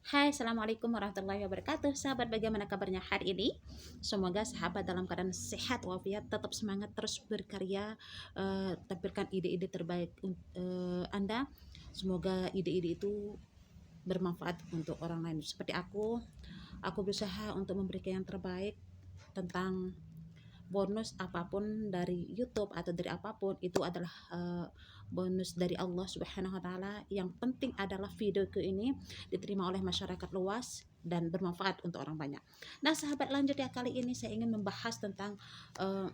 Hai, Assalamualaikum warahmatullahi wabarakatuh. Sahabat, bagaimana kabarnya hari ini? Semoga sahabat dalam keadaan sehat walafiat, tetap semangat terus berkarya, tampilkan ide-ide terbaik Anda. Semoga ide-ide itu bermanfaat untuk orang lain. Seperti aku berusaha untuk memberikan yang terbaik tentang bonus apapun dari YouTube atau dari apapun itu adalah bonus dari Allah Subhanahu wa taala. Yang penting adalah videoku ini diterima oleh masyarakat luas dan bermanfaat untuk orang banyak. Nah, sahabat, lanjut ya, kali ini saya ingin membahas tentang uh,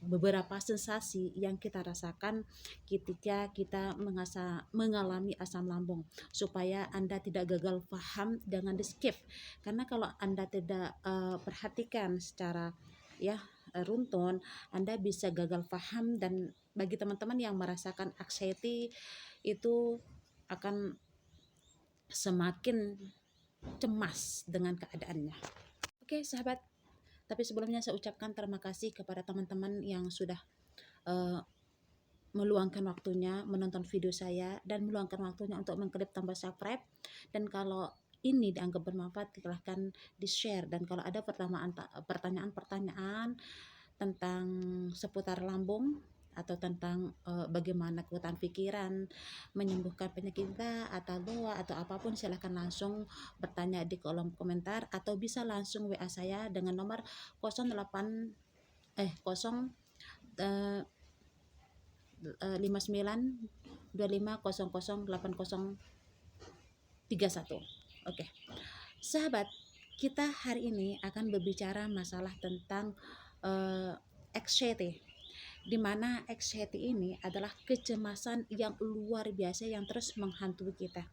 beberapa sensasi yang kita rasakan ketika kita mengalami asam lambung, supaya Anda tidak gagal paham, jangan di skip, karena kalau Anda tidak perhatikan secara ya runtun, Anda bisa gagal paham. Dan bagi teman-teman yang merasakan anxiety itu akan semakin cemas dengan keadaannya. Oke sahabat, tapi sebelumnya saya ucapkan terima kasih kepada teman-teman yang sudah uh, meluangkan waktunya menonton video saya dan meluangkan waktunya untuk mengklik tombol subscribe. Dan kalau ini dianggap bermanfaat, silahkan di-share. Dan kalau ada pertanyaan-pertanyaan tentang seputar lambung atau tentang bagaimana kekuatan pikiran menyembuhkan penyakit kita atau doa atau apapun, silahkan langsung bertanya di kolom komentar atau bisa langsung WA saya dengan nomor 08 0 5925008031. Oke. Sahabat, kita hari ini akan berbicara masalah tentang anxiety, di mana anxiety ini adalah kecemasan yang luar biasa yang terus menghantui kita.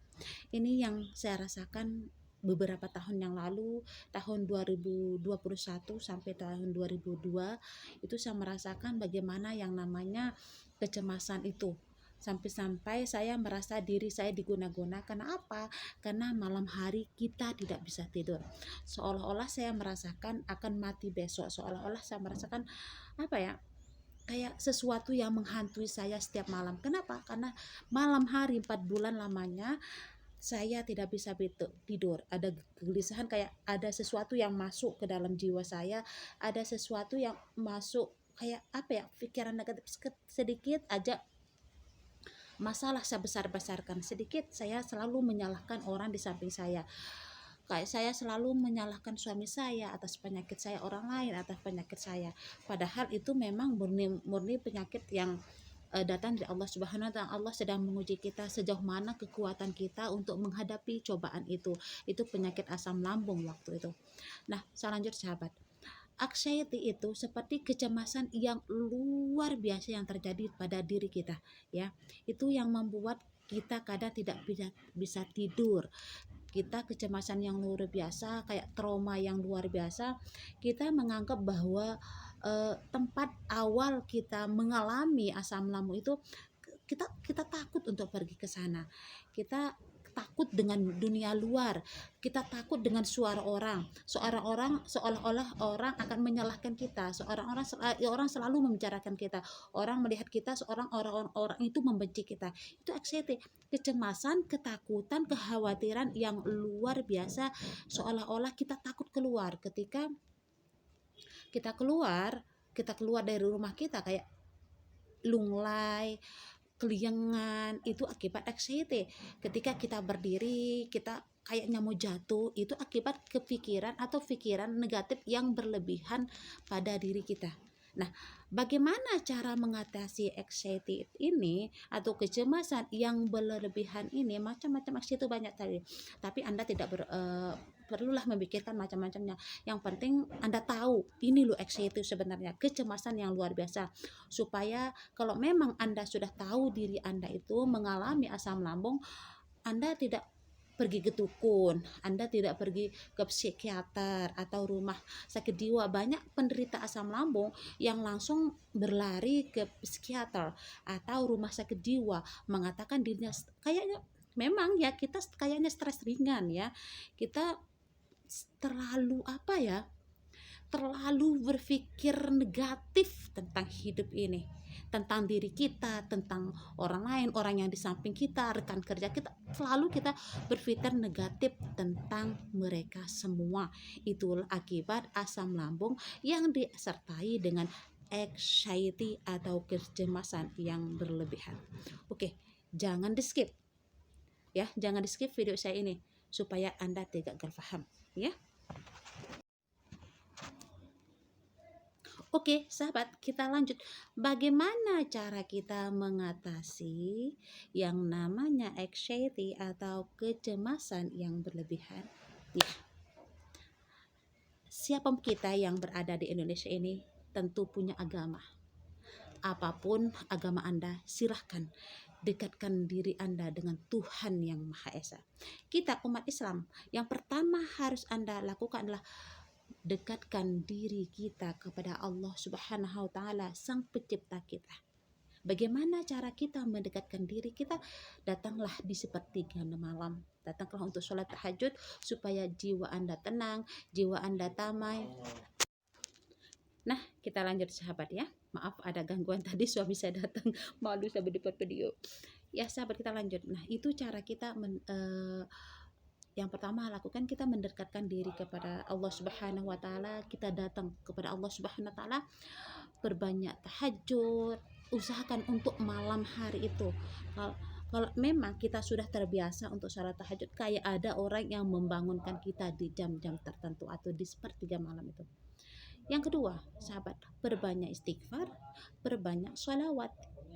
Ini yang saya rasakan beberapa tahun yang lalu, tahun 2021 sampai tahun 2002, itu saya merasakan bagaimana yang namanya kecemasan itu. Sampai-sampai saya merasa diri saya diguna-guna. Karena apa? Karena malam hari kita tidak bisa tidur. Seolah-olah saya merasakan akan mati besok. Seolah-olah saya merasakan apa ya? Kayak sesuatu yang menghantui saya setiap malam. Kenapa? Karena malam hari 4 bulan lamanya saya tidak bisa tidur. Ada kegelisahan, kayak ada sesuatu yang masuk ke dalam jiwa saya, ada sesuatu yang masuk, kayak apa ya, pikiran negatif sedikit aja masalah saya besar-besarkan. Sedikit saya selalu menyalahkan orang di samping saya. Kayak saya selalu menyalahkan suami saya atas penyakit saya, orang lain atas penyakit saya. Padahal itu memang murni penyakit yang datang dari Allah Subhanahu wa taala. Allah sedang menguji kita sejauh mana kekuatan kita untuk menghadapi cobaan itu. Itu penyakit asam lambung waktu itu. Nah, selanjutnya sahabat, anxiety itu seperti kecemasan yang luar biasa yang terjadi pada diri kita, ya. Itu yang membuat kita kadang tidak bisa tidur. Kita kecemasan yang luar biasa, kayak trauma yang luar biasa. Kita menganggap bahwa tempat awal kita mengalami asam lambung itu, kita takut untuk pergi ke sana. Kita takut dengan dunia luar, kita takut dengan suara orang, seolah-olah orang akan menyalahkan kita, orang selalu membicarakan kita, orang melihat kita, orang itu membenci kita. Itu anxiety, kecemasan, ketakutan, kekhawatiran yang luar biasa, seolah-olah kita takut keluar. Ketika kita keluar dari rumah kita, kayak lunglai, keliengan, itu akibat anxiety. Ketika kita berdiri, kita kayaknya mau jatuh, itu akibat kepikiran atau pikiran negatif yang berlebihan pada diri kita. Nah, bagaimana cara mengatasi anxiety ini atau kecemasan yang berlebihan ini? Macam-macam anxiety itu banyak tadi, tapi Anda tidak perlulah memikirkan macam-macamnya. Yang penting Anda tahu ini loh anxiety sebenarnya, kecemasan yang luar biasa, supaya kalau memang Anda sudah tahu diri Anda itu mengalami asam lambung, Anda tidak pergi ke dukun, Anda tidak pergi ke psikiater atau rumah sakit jiwa. Banyak penderita asam lambung yang langsung berlari ke psikiater atau rumah sakit jiwa, mengatakan dirinya kayaknya, memang ya, kita kayaknya stres ringan ya. Kita terlalu apa ya, terlalu berpikir negatif tentang hidup ini. tentang diri kita, tentang orang lain, orang yang di samping kita, rekan kerja kita, selalu kita berpikir negatif tentang mereka semua. Itulah akibat asam lambung yang disertai dengan anxiety atau kecemasan yang berlebihan. Oke, jangan di skip ya, jangan di skip video saya ini supaya Anda tidak paham ya. Oke, sahabat, kita lanjut. Bagaimana cara kita mengatasi yang namanya anxiety atau kecemasan yang berlebihan? Ya, siapapun kita yang berada di Indonesia ini tentu punya agama. Apapun agama Anda, silahkan dekatkan diri Anda dengan Tuhan yang Maha Esa. Kita umat Islam, yang pertama harus Anda lakukan adalah dekatkan diri kita kepada Allah Subhanahu wa Ta'ala, Sang Pencipta kita. Bagaimana cara kita mendekatkan diri kita? Datanglah di sepertiga malam, datanglah untuk sholat tahajud supaya jiwa Anda tenang, jiwa Anda damai. Nah, kita lanjut sahabat ya. Maaf ada gangguan tadi, suami saya datang, malu saya berdebat video. Ya sahabat, kita lanjut. Nah, itu cara kita yang pertama lakukan, kita mendekatkan diri kepada Allah Subhanahu wa Ta'ala. Kita datang kepada Allah Subhanahu wa Ta'ala, berbanyak tahajud, usahakan untuk malam hari itu. Kalau memang kita sudah terbiasa untuk salat tahajud, kayak ada orang yang membangunkan kita di jam-jam tertentu atau di sepertiga malam itu. Yang kedua, sahabat, perbanyak istighfar, perbanyak sholawat.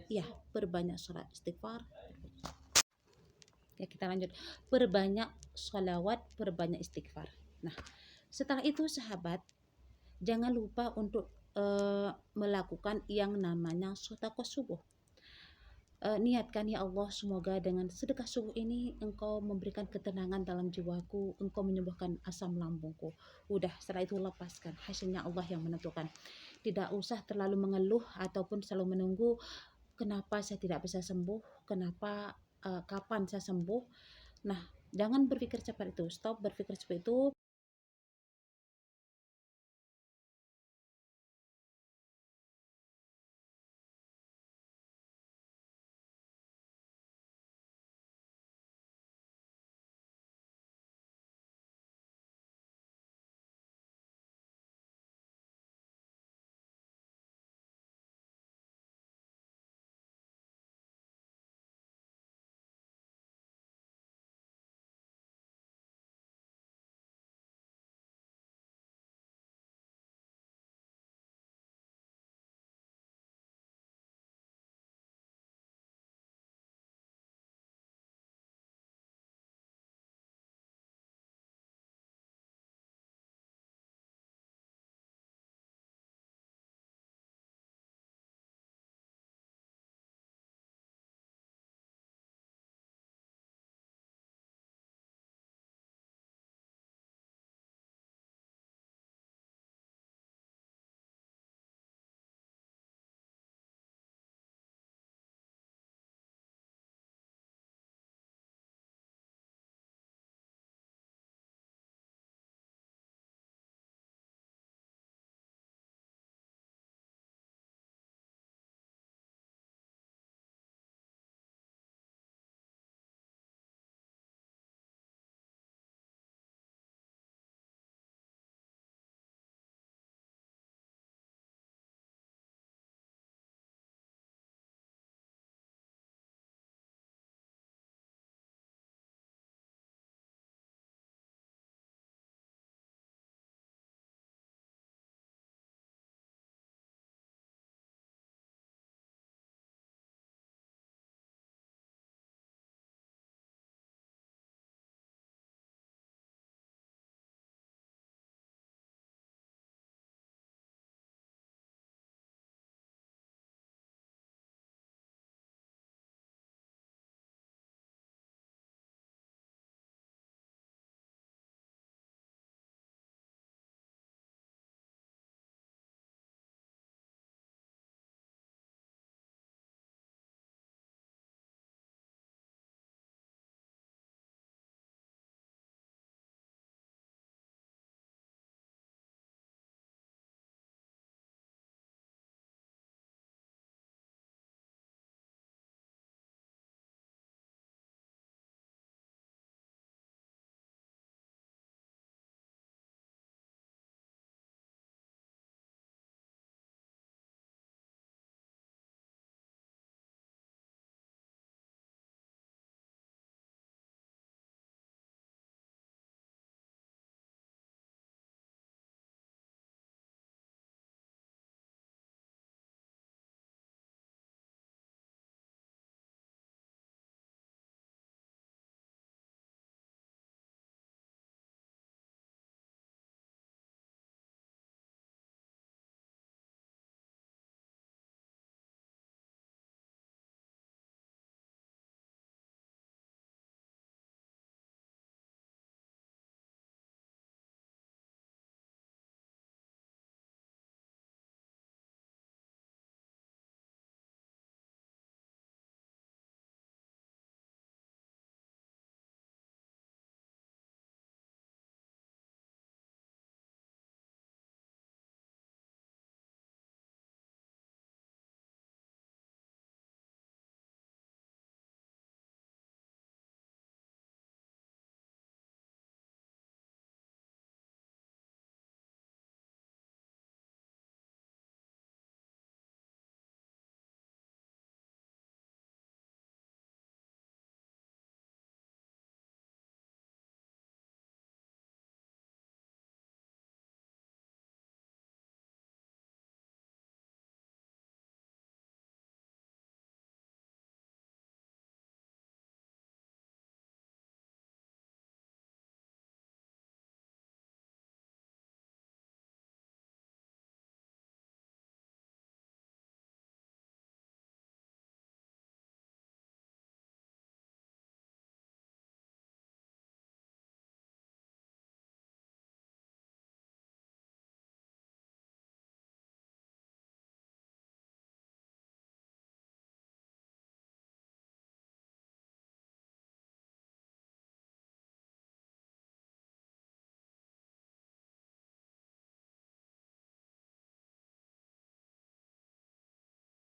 Ya, perbanyak sholat istighfar. Ya, kita lanjut. Perbanyak sholawat, perbanyak istighfar. Nah, setelah itu sahabat, jangan lupa untuk melakukan yang namanya sedekah subuh. Niatkan, ya Allah, semoga dengan sedekah subuh ini Engkau memberikan ketenangan dalam jiwaku, Engkau menyembuhkan asam lambungku. Udah, setelah itu lepaskan, hasilnya Allah yang menentukan. Tidak usah terlalu mengeluh ataupun selalu menunggu kenapa saya tidak bisa sembuh, kenapa kapan saya sembuh. Nah, jangan berpikir cepat itu, stop berpikir seperti itu.